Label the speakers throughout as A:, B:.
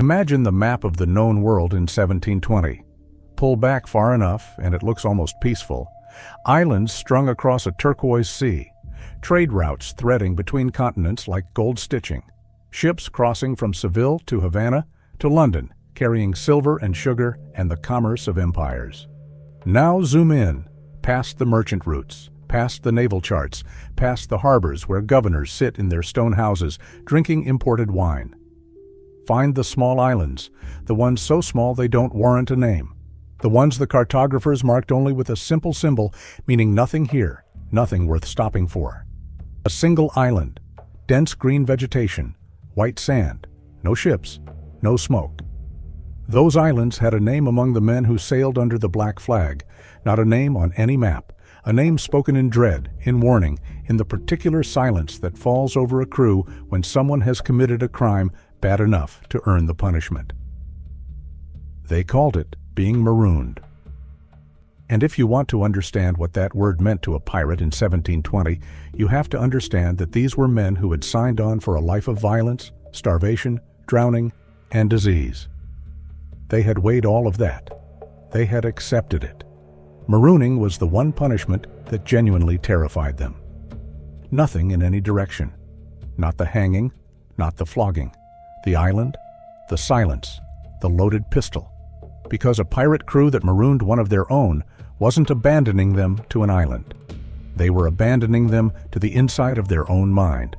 A: Imagine the map of the known world in 1720. Pull back far enough, and it looks almost peaceful. Islands strung across a turquoise sea. Trade routes threading between continents like gold stitching. Ships crossing from Seville to Havana to London, carrying silver and sugar and the commerce of empires. Now zoom in, past the merchant routes, past the naval charts, past the harbors where governors sit in their stone houses drinking imported wine. Find the small islands, the ones so small they don't warrant a name. The ones the cartographers marked only with a simple symbol, meaning nothing here, nothing worth stopping for. A single island, dense green vegetation, white sand, no ships, no smoke. Those islands had a name among the men who sailed under the black flag, not a name on any map, a name spoken in dread, in warning, in the particular silence that falls over a crew when someone has committed a crime bad enough to earn the punishment. They called it being marooned. And if you want to understand what that word meant to a pirate in 1720, you have to understand that these were men who had signed on for a life of violence, starvation, drowning, and disease. They had weighed all of that. They had accepted it. Marooning was the one punishment that genuinely terrified them. Nothing in any direction. Not the hanging, not the flogging. The island, the silence, the loaded pistol. Because a pirate crew that marooned one of their own wasn't abandoning them to an island. They were abandoning them to the inside of their own mind.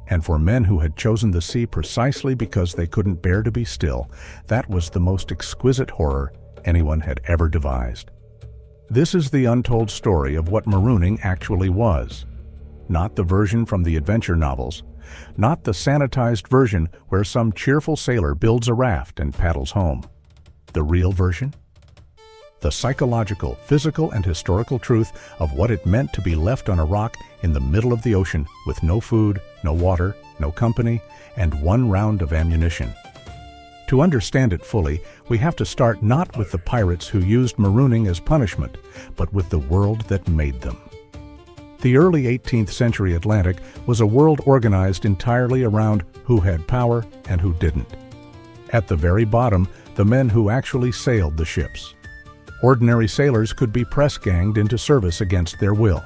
A: And for men who had chosen the sea precisely because they couldn't bear to be still, that was the most exquisite horror anyone had ever devised. This is the untold story of what marooning actually was. Not the version from the adventure novels, not the sanitized version where some cheerful sailor builds a raft and paddles home. The real version? The psychological, physical, and historical truth of what it meant to be left on a rock in the middle of the ocean with no food, no water, no company, and one round of ammunition. To understand it fully, we have to start not with the pirates who used marooning as punishment, but with the world that made them. The early 18th century Atlantic was a world organized entirely around who had power and who didn't. At the very bottom, the men who actually sailed the ships. Ordinary sailors could be press-ganged into service against their will.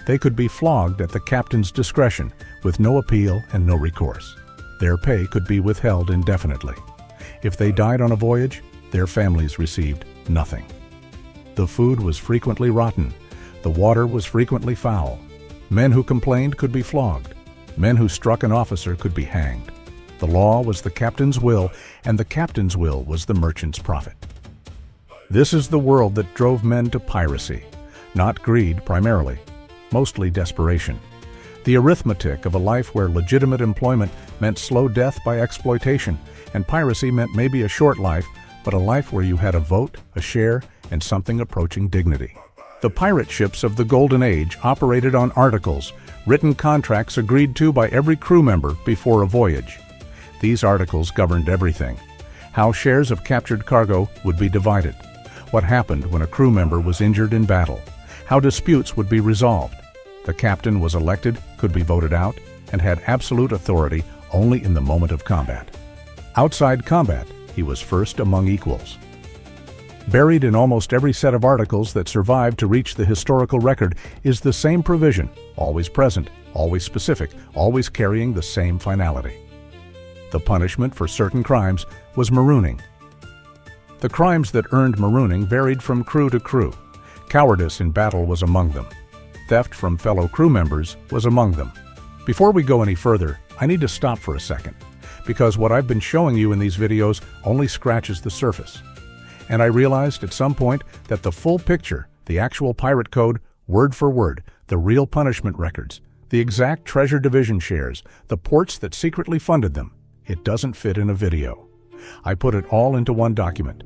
A: They could be flogged at the captain's discretion with no appeal and no recourse. Their pay could be withheld indefinitely. If they died on a voyage, their families received nothing. The food was frequently rotten. The water was frequently foul. Men who complained could be flogged. Men who struck an officer could be hanged. The law was the captain's will, and the captain's will was the merchant's profit. This is the world that drove men to piracy. Not greed primarily, mostly desperation. The arithmetic of a life where legitimate employment meant slow death by exploitation, and piracy meant maybe a short life, but a life where you had a vote, a share, and something approaching dignity. The pirate ships of the Golden Age operated on articles, written contracts agreed to by every crew member before a voyage. These articles governed everything. How shares of captured cargo would be divided. What happened when a crew member was injured in battle. How disputes would be resolved. The captain was elected, could be voted out, and had absolute authority only in the moment of combat. Outside combat, he was first among equals. Buried in almost every set of articles that survived to reach the historical record is the same provision, always present, always specific, always carrying the same finality. The punishment for certain crimes was marooning. The crimes that earned marooning varied from crew to crew. Cowardice in battle was among them. Theft from fellow crew members was among them. Before we go any further, I need to stop for a second, because what I've been showing you in these videos only scratches the surface. And I realized at some point that the full picture, the actual pirate code, word for word, the real punishment records, the exact treasure division shares, the ports that secretly funded them, it doesn't fit in a video. I put it all into one document,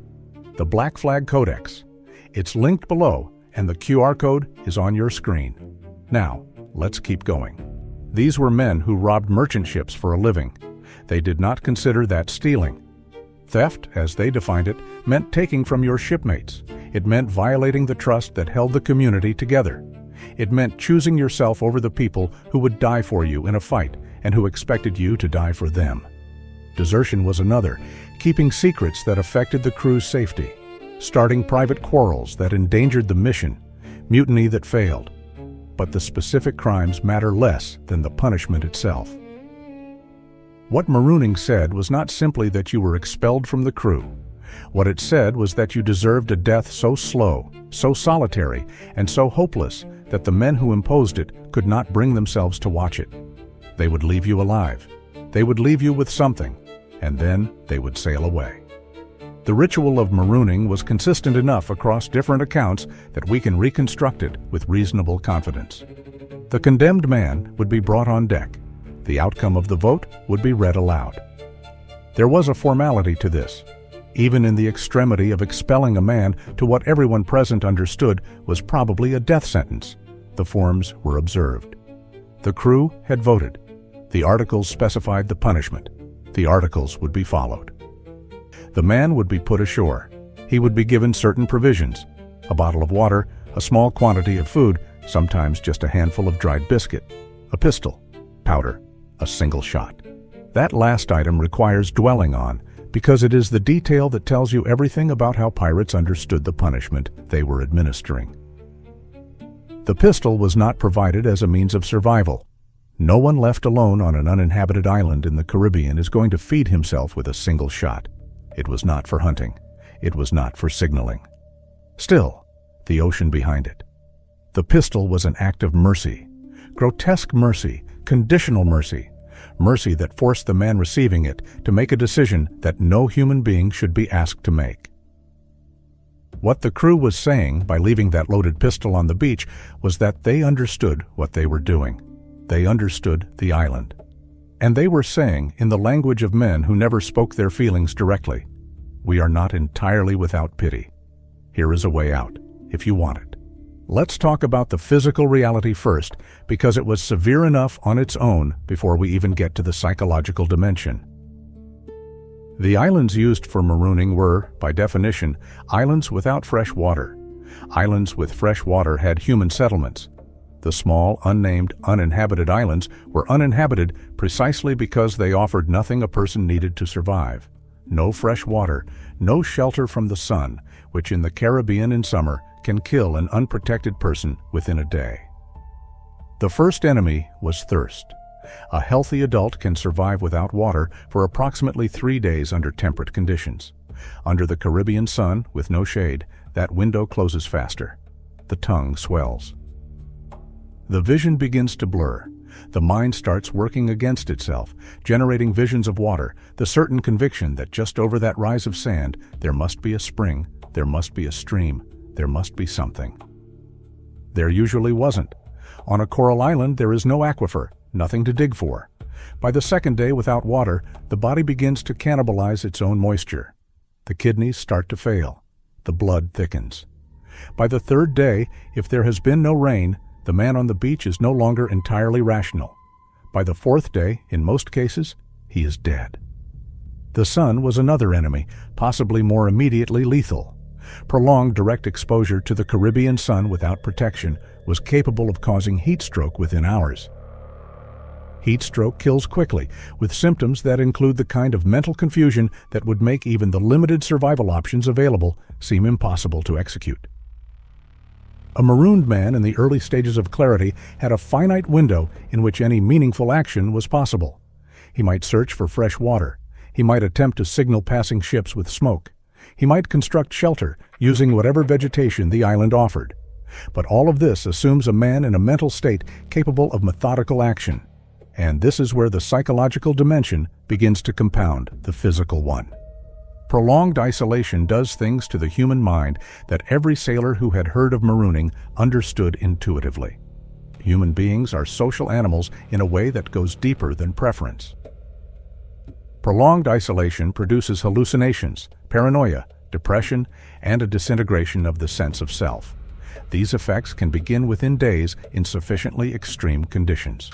A: the Black Flag Codex. It's linked below, and the QR code is on your screen. Now, let's keep going. These were men who robbed merchant ships for a living. They did not consider that stealing. Theft, as they defined it, meant taking from your shipmates. It meant violating the trust that held the community together. It meant choosing yourself over the people who would die for you in a fight and who expected you to die for them. Desertion was another, keeping secrets that affected the crew's safety, starting private quarrels that endangered the mission, mutiny that failed. But the specific crimes matter less than the punishment itself. What Marooning said was not simply that you were expelled from the crew. What it said was that you deserved a death so slow, so solitary, and so hopeless that the men who imposed it could not bring themselves to watch it. They would leave you alive. They would leave you with something, and then they would sail away. The ritual of marooning was consistent enough across different accounts that we can reconstruct it with reasonable confidence. The condemned man would be brought on deck. The outcome of the vote would be read aloud. There was a formality to this, even in the extremity of expelling a man to what everyone present understood was probably a death sentence. The forms were observed. The crew had voted. The articles specified the punishment. The articles would be followed. The man would be put ashore. He would be given certain provisions: a bottle of water, a small quantity of food, sometimes just a handful of dried biscuit, a pistol, powder, a single shot. That last item requires dwelling on because it is the detail that tells you everything about how pirates understood the punishment they were administering. The pistol was not provided as a means of survival. No one left alone on an uninhabited island in the Caribbean is going to feed himself with a single shot. It was not for hunting. It was not for signaling. Still, the ocean behind it. The pistol was an act of mercy. Grotesque mercy, conditional mercy. Mercy that forced the man receiving it to make a decision that no human being should be asked to make. What the crew was saying by leaving that loaded pistol on the beach was that they understood what they were doing. They understood the island. And they were saying, in the language of men who never spoke their feelings directly, "We are not entirely without pity. Here is a way out, if you want it." Let's talk about the physical reality first, because it was severe enough on its own before we even get to the psychological dimension. The islands used for marooning were, by definition, islands without fresh water. Islands with fresh water had human settlements. The small, unnamed, uninhabited islands were uninhabited precisely because they offered nothing a person needed to survive. No fresh water, no shelter from the sun, which in the Caribbean in summer can kill an unprotected person within a day. The first enemy was thirst. A healthy adult can survive without water for approximately 3 days under temperate conditions. Under the Caribbean sun, with no shade, that window closes faster. The tongue swells. The vision begins to blur. The mind starts working against itself, generating visions of water, the certain conviction that just over that rise of sand, there must be a spring, there must be a stream, there must be something. There usually wasn't. On a coral island, there is no aquifer, nothing to dig for. By the second day without water, the body begins to cannibalize its own moisture. The kidneys start to fail. The blood thickens. By the third day, if there has been no rain, the man on the beach is no longer entirely rational. By the fourth day, in most cases, he is dead. The sun was another enemy, possibly more immediately lethal. Prolonged direct exposure to the Caribbean sun without protection was capable of causing heat stroke within hours. Heat stroke kills quickly, with symptoms that include the kind of mental confusion that would make even the limited survival options available seem impossible to execute. A marooned man in the early stages of clarity had a finite window in which any meaningful action was possible. He might search for fresh water. He might attempt to signal passing ships with smoke. He might construct shelter using whatever vegetation the island offered. But all of this assumes a man in a mental state capable of methodical action. And this is where the psychological dimension begins to compound the physical one. Prolonged isolation does things to the human mind that every sailor who had heard of marooning understood intuitively. Human beings are social animals in a way that goes deeper than preference. Prolonged isolation produces hallucinations, paranoia, depression, and a disintegration of the sense of self. These effects can begin within days in sufficiently extreme conditions.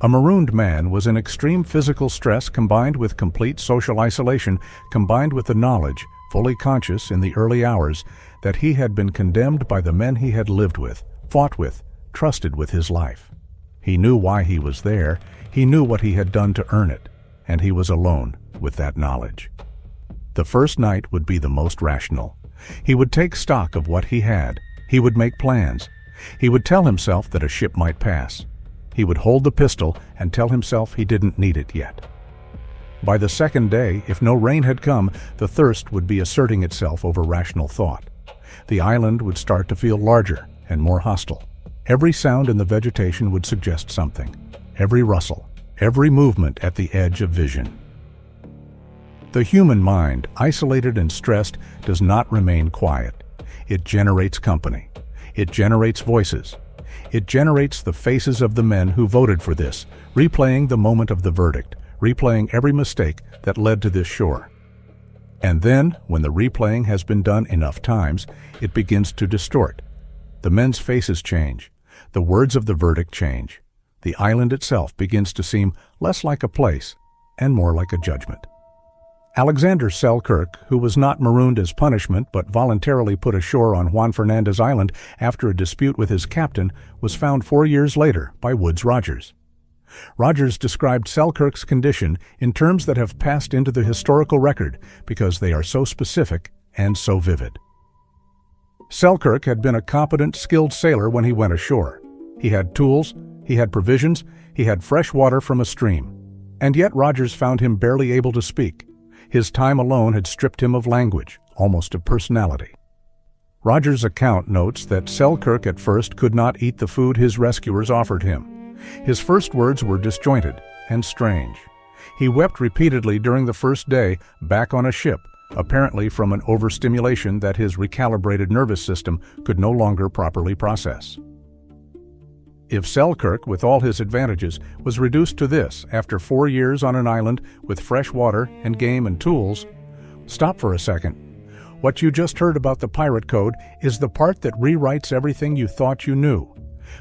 A: A marooned man was in extreme physical stress combined with complete social isolation, combined with the knowledge, fully conscious in the early hours, that he had been condemned by the men he had lived with, fought with, trusted with his life. He knew why he was there. He knew what he had done to earn it. and he was alone with that knowledge. The first night would be the most rational. He would take stock of what he had. He would make plans. He would tell himself that a ship might pass. He would hold the pistol and tell himself he didn't need it yet. By the second day, if no rain had come, the thirst would be asserting itself over rational thought. The island would start to feel larger and more hostile. Every sound in the vegetation would suggest something. Every rustle, every movement at the edge of vision. The human mind, isolated and stressed, does not remain quiet. It generates company. It generates voices. It generates the faces of the men who voted for this, replaying the moment of the verdict, replaying every mistake that led to this shore. And then, when the replaying has been done enough times, it begins to distort. The men's faces change. The words of the verdict change. The island itself begins to seem less like a place and more like a judgment. Alexander Selkirk, who was not marooned as punishment but voluntarily put ashore on Juan Fernandez Island after a dispute with his captain, was found 4 years later by Woodes Rogers. Rogers described Selkirk's condition in terms that have passed into the historical record because they are so specific and so vivid. Selkirk had been a competent, skilled sailor when he went ashore. He had tools, he had provisions, he had fresh water from a stream. And yet Rogers found him barely able to speak. His time alone had stripped him of language, almost of personality. Rogers' account notes that Selkirk at first could not eat the food his rescuers offered him. His first words were disjointed and strange. He wept repeatedly during the first day back on a ship, apparently from an overstimulation that his recalibrated nervous system could no longer properly process. If Selkirk, with all his advantages, was reduced to this after 4 years on an island with fresh water and game and tools, stop for a second. What you just heard about the pirate code is the part that rewrites everything you thought you knew.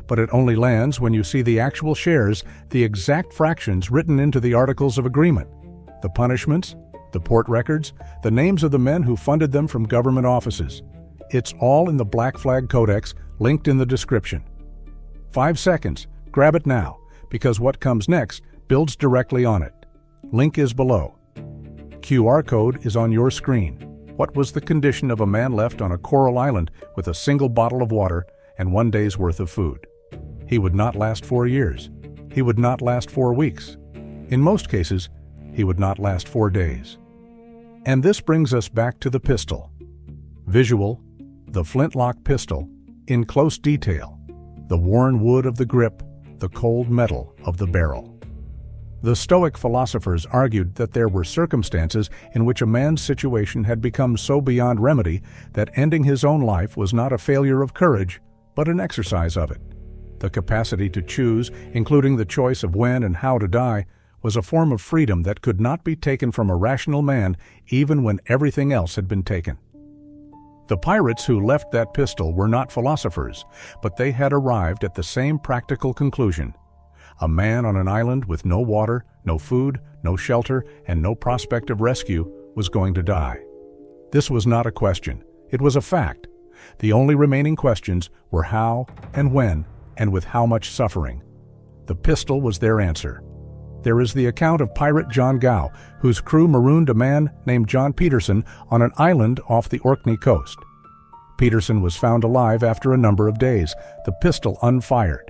A: But it only lands when you see the actual shares, the exact fractions written into the Articles of Agreement, the punishments, the port records, the names of the men who funded them from government offices. It's all in the Black Flag Codex, linked in the description. 5 seconds. Grab it now, because what comes next builds directly on it. Link is below. QR code is on your screen. What was the condition of a man left on a coral island with a single bottle of water and 1 day's worth of food? He would not last 4 years. He would not last 4 weeks. In most cases, he would not last 4 days. And this brings us back to the pistol. Visual, the flintlock pistol, in close detail. The worn wood of the grip, the cold metal of the barrel. The Stoic philosophers argued that there were circumstances in which a man's situation had become so beyond remedy that ending his own life was not a failure of courage, but an exercise of it. The capacity to choose, including the choice of when and how to die, was a form of freedom that could not be taken from a rational man even when everything else had been taken. The pirates who left that pistol were not philosophers, but they had arrived at the same practical conclusion. A man on an island with no water, no food, no shelter, and no prospect of rescue was going to die. This was not a question. It was a fact. The only remaining questions were how and when and with how much suffering. The pistol was their answer. There is the account of pirate John Gow, whose crew marooned a man named John Peterson on an island off the Orkney coast. Peterson was found alive after a number of days, the pistol unfired.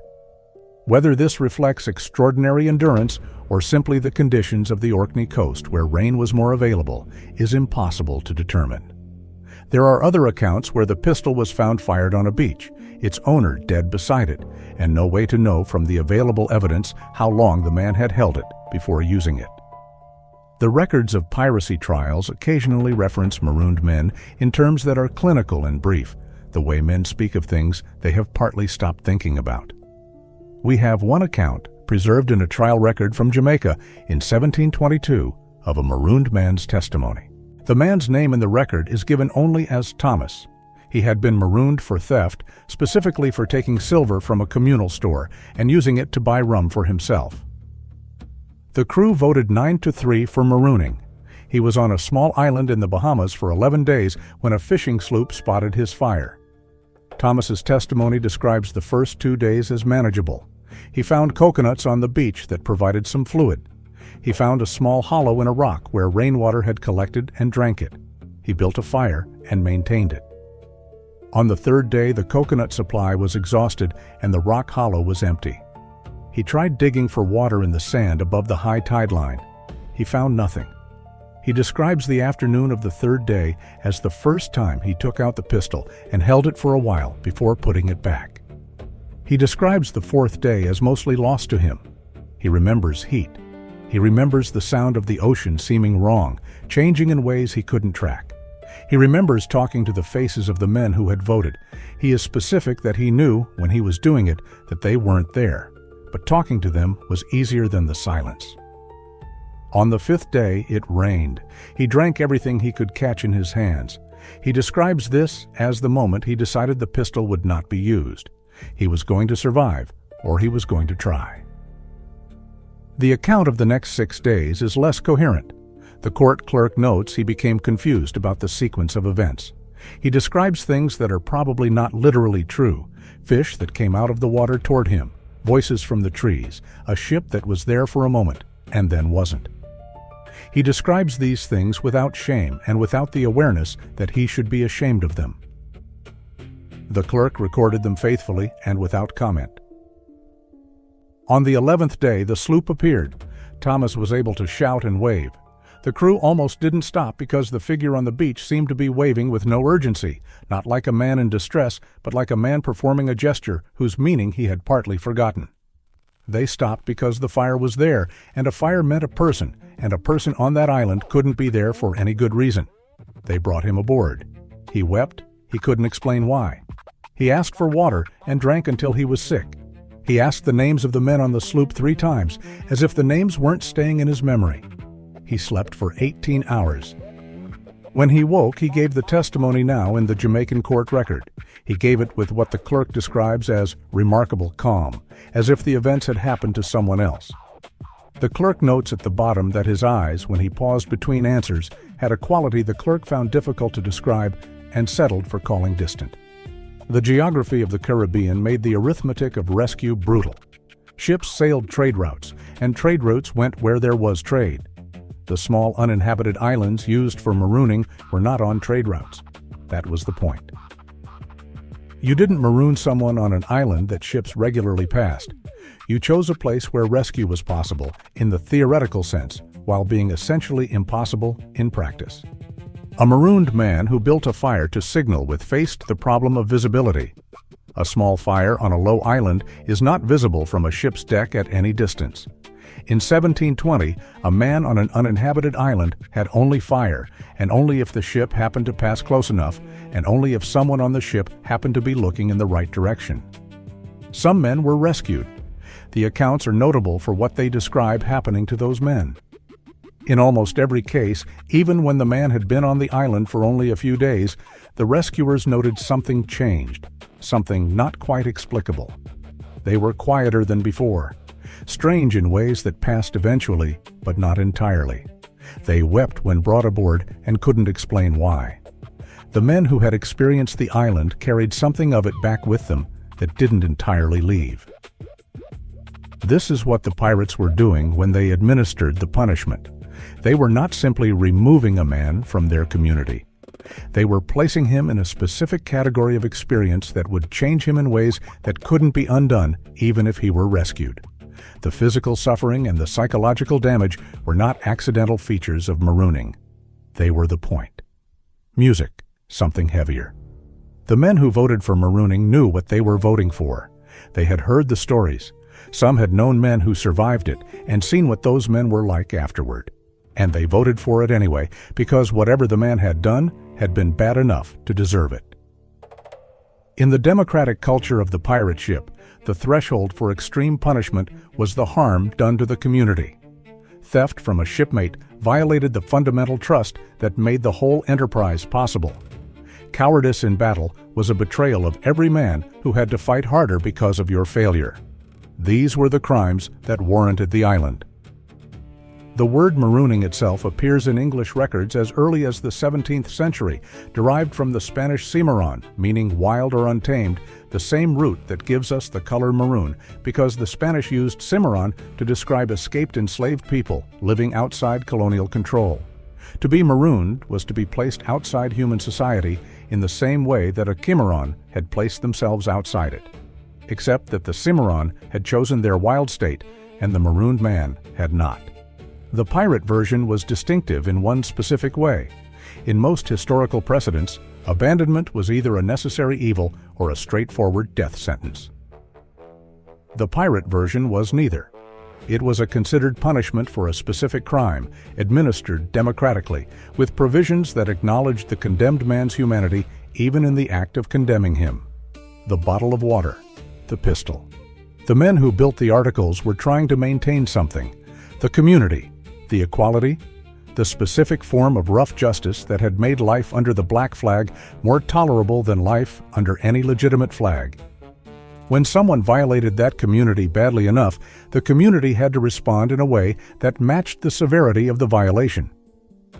A: Whether this reflects extraordinary endurance or simply the conditions of the Orkney coast where rain was more available is impossible to determine. There are other accounts where the pistol was found fired on a beach, its owner dead beside it, and no way to know from the available evidence how long the man had held it before using it. The records of piracy trials occasionally reference marooned men in terms that are clinical and brief, the way men speak of things they have partly stopped thinking about. We have one account, preserved in a trial record from Jamaica in 1722, of a marooned man's testimony. The man's name in the record is given only as Thomas. He had been marooned for theft, specifically for taking silver from a communal store and using it to buy rum for himself. The crew voted 9-3 for marooning. He was on a small island in the Bahamas for 11 days when a fishing sloop spotted his fire. Thomas's testimony describes the first 2 days as manageable. He found coconuts on the beach that provided some fluid. He found a small hollow in a rock where rainwater had collected and drank it. He built a fire and maintained it. On the third day, the coconut supply was exhausted and the rock hollow was empty. He tried digging for water in the sand above the high tide line. He found nothing. He describes the afternoon of the third day as the first time he took out the pistol and held it for a while before putting it back. He describes the fourth day as mostly lost to him. He remembers heat. He remembers the sound of the ocean seeming wrong, changing in ways he couldn't track. He remembers talking to the faces of the men who had voted. He is specific that he knew, when he was doing it, that they weren't there, but talking to them was easier than the silence. On the fifth day, it rained. He drank everything he could catch in his hands. He describes this as the moment he decided the pistol would not be used. He was going to survive, or he was going to try. The account of the next 6 days is less coherent. The court clerk notes he became confused about the sequence of events. He describes things that are probably not literally true: fish that came out of the water toward him, voices from the trees, a ship that was there for a moment and then wasn't. He describes these things without shame and without the awareness that he should be ashamed of them. The clerk recorded them faithfully and without comment. On the 11th day, the sloop appeared. Thomas was able to shout and wave. The crew almost didn't stop because the figure on the beach seemed to be waving with no urgency, not like a man in distress, but like a man performing a gesture whose meaning he had partly forgotten. They stopped because the fire was there, and a fire meant a person, and a person on that island couldn't be there for any good reason. They brought him aboard. He wept. He couldn't explain why. He asked for water and drank until he was sick. He asked the names of the men on the sloop 3 times, as if the names weren't staying in his memory. He slept for 18 hours. When he woke, he gave the testimony now in the Jamaican court record. He gave it with what the clerk describes as remarkable calm, as if the events had happened to someone else. The clerk notes at the bottom that his eyes, when he paused between answers, had a quality the clerk found difficult to describe and settled for calling distant. The geography of the Caribbean made the arithmetic of rescue brutal. Ships sailed trade routes, and trade routes went where there was trade. The small uninhabited islands used for marooning were not on trade routes. That was the point. You didn't maroon someone on an island that ships regularly passed. You chose a place where rescue was possible in the theoretical sense, while being essentially impossible in practice. A marooned man who built a fire to signal with faced the problem of visibility. A small fire on a low island is not visible from a ship's deck at any distance. In 1720, a man on an uninhabited island had only fire, and only if the ship happened to pass close enough, and only if someone on the ship happened to be looking in the right direction. Some men were rescued. The accounts are notable for what they describe happening to those men. In almost every case, even when the man had been on the island for only a few days, the rescuers noted something changed, something not quite explicable. They were quieter than before, strange in ways that passed eventually, but not entirely. They wept when brought aboard and couldn't explain why. The men who had experienced the island carried something of it back with them that didn't entirely leave. This is what the pirates were doing when they administered the punishment. They were not simply removing a man from their community. They were placing him in a specific category of experience that would change him in ways that couldn't be undone even if he were rescued. The physical suffering and the psychological damage were not accidental features of marooning. They were the point. Music, something heavier. The men who voted for marooning knew what they were voting for. They had heard the stories. Some had known men who survived it and seen what those men were like afterward. And they voted for it anyway, because whatever the man had done had been bad enough to deserve it. In the democratic culture of the pirate ship, the threshold for extreme punishment was the harm done to the community. Theft from a shipmate violated the fundamental trust that made the whole enterprise possible. Cowardice in battle was a betrayal of every man who had to fight harder because of your failure. These were the crimes that warranted the island. The word marooning itself appears in English records as early as the 17th century, derived from the Spanish cimarron, meaning wild or untamed, the same root that gives us the color maroon, because the Spanish used cimarron to describe escaped enslaved people living outside colonial control. To be marooned was to be placed outside human society in the same way that a cimarron had placed themselves outside it, except that the cimarron had chosen their wild state and the marooned man had not. The pirate version was distinctive in one specific way. In most historical precedents, abandonment was either a necessary evil or a straightforward death sentence. The pirate version was neither. It was a considered punishment for a specific crime, administered democratically, with provisions that acknowledged the condemned man's humanity even in the act of condemning him. The bottle of water, the pistol. The men who built the articles were trying to maintain something: the community, the equality, the specific form of rough justice that had made life under the black flag more tolerable than life under any legitimate flag. When someone violated that community badly enough, the community had to respond in a way that matched the severity of the violation.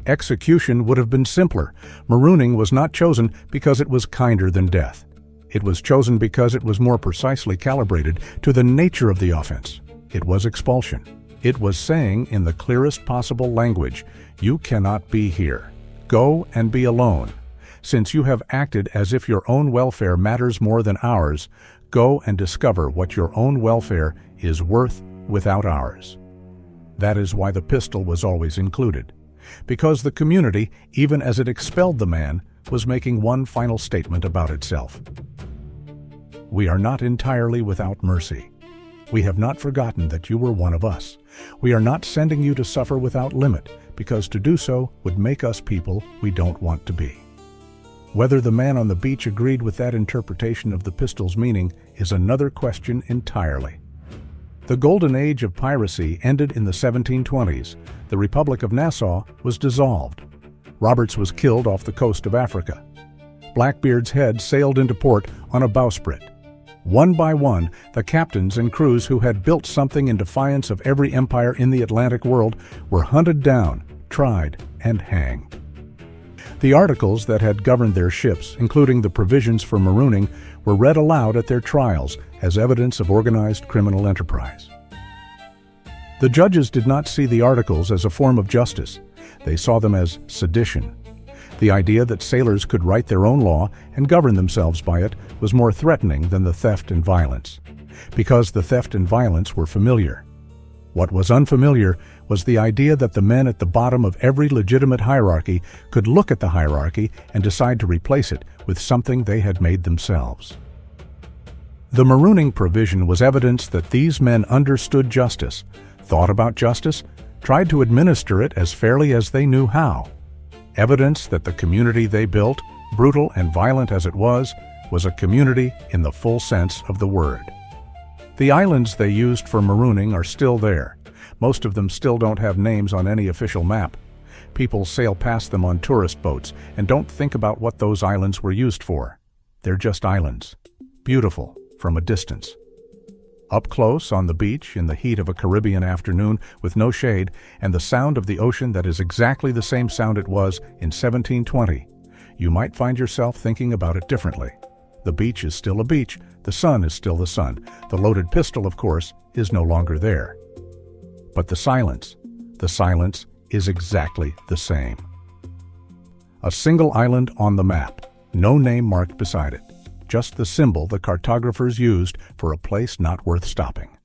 A: Execution would have been simpler. Marooning was not chosen because it was kinder than death. It was chosen because it was more precisely calibrated to the nature of the offense. It was expulsion. It was saying in the clearest possible language, "You cannot be here. Go and be alone. Since you have acted as if your own welfare matters more than ours, go and discover what your own welfare is worth without ours." That is why the pistol was always included, because the community, even as it expelled the man, was making one final statement about itself. We are not entirely without mercy. We have not forgotten that you were one of us. We are not sending you to suffer without limit, because to do so would make us people we don't want to be. Whether the man on the beach agreed with that interpretation of the pistol's meaning is another question entirely. The golden age of piracy ended in the 1720s. The Republic of Nassau was dissolved. Roberts was killed off the coast of Africa. Blackbeard's head sailed into port on a bowsprit. One by one, the captains and crews who had built something in defiance of every empire in the Atlantic world were hunted down, tried, and hanged. The articles that had governed their ships, including the provisions for marooning, were read aloud at their trials as evidence of organized criminal enterprise. The judges did not see the articles as a form of justice. They saw them as sedition. The idea that sailors could write their own law and govern themselves by it was more threatening than the theft and violence, because the theft and violence were familiar. What was unfamiliar was the idea that the men at the bottom of every legitimate hierarchy could look at the hierarchy and decide to replace it with something they had made themselves. The marooning provision was evidence that these men understood justice, thought about justice, tried to administer it as fairly as they knew how. Evidence that the community they built, brutal and violent as it was a community in the full sense of the word. The islands they used for marooning are still there. Most of them still don't have names on any official map. People sail past them on tourist boats and don't think about what those islands were used for. They're just islands, beautiful from a distance. Up close on the beach in the heat of a Caribbean afternoon with no shade and the sound of the ocean that is exactly the same sound it was in 1720, you might find yourself thinking about it differently. The beach is still a beach, the sun is still the sun. The loaded pistol, of course, is no longer there. But the silence is exactly the same. A single island on the map, no name marked beside it. Just the symbol the cartographers used for a place not worth stopping.